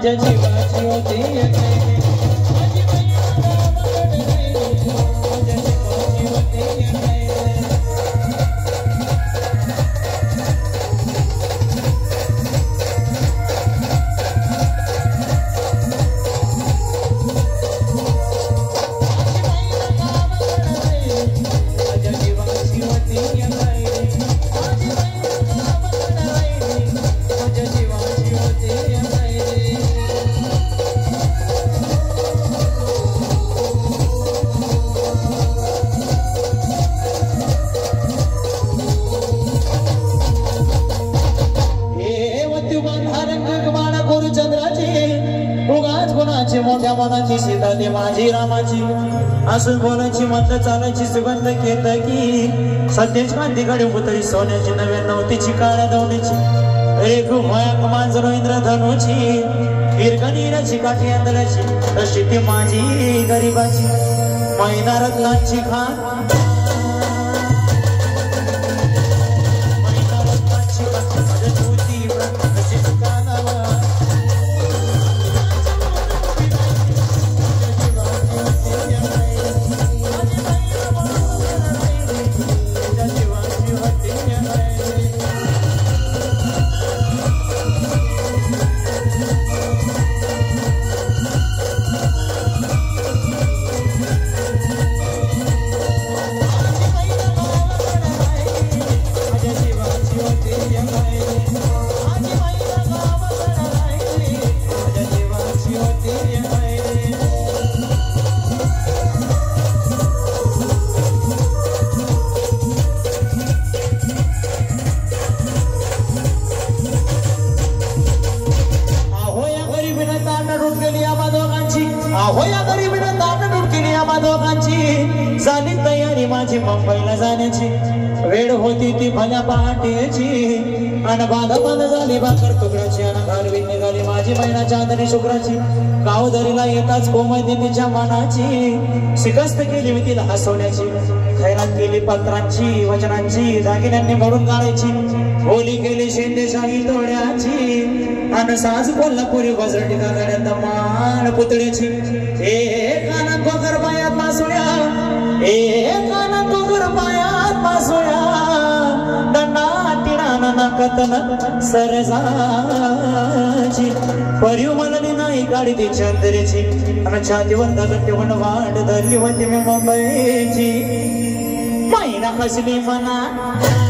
माझ्या जीवाची होती माझी बहीण गावाकडे राहिली माझ्या जीवाची होती मोठ्या मनाची सीता ती माझी रामाची असं बोलायची मत चालायची सुगंध घेत की सध्याच कांतीकडे पुतळी सोन्याची 99ची काळ्या दवण्याची रे भयाक मांजर इंद्रधनुची हिरकणीराची काठी आंधळ्याची तशी ती माझी गरीबाची मैना रत्नाची खान मैना रत्नाची झाली तयारी माझी मुंबईला जाण्याची वेळ होती ती भल्या पहाटेची अन बांध झाली भाकर तुकड्याची अन घालवी निघाली माझी महिना चांदणी शुक्राची गावदरीला येताच कोमळती तिच्या मनाची शिकस्त केली मी तिला हसवण्याची खैरात केली पत्रांची वचनांची दागिन्यांनी मोडून काढायची होली केली शिंदेशाही तोड्याची अन साज कोल्हापुरी गजरटी गाड्यात मान पुतळ्याची कानात गोगर पायात मासुळ्या कानात गोगर पायात मासुळ्या दंडा टिणान नाकातन सरजाची परिव मनली नाही गाडी ती चंद्रेची अन छातीवर दगड ठेवून वाट धरली होती मी मुंबईची महिना हसली मना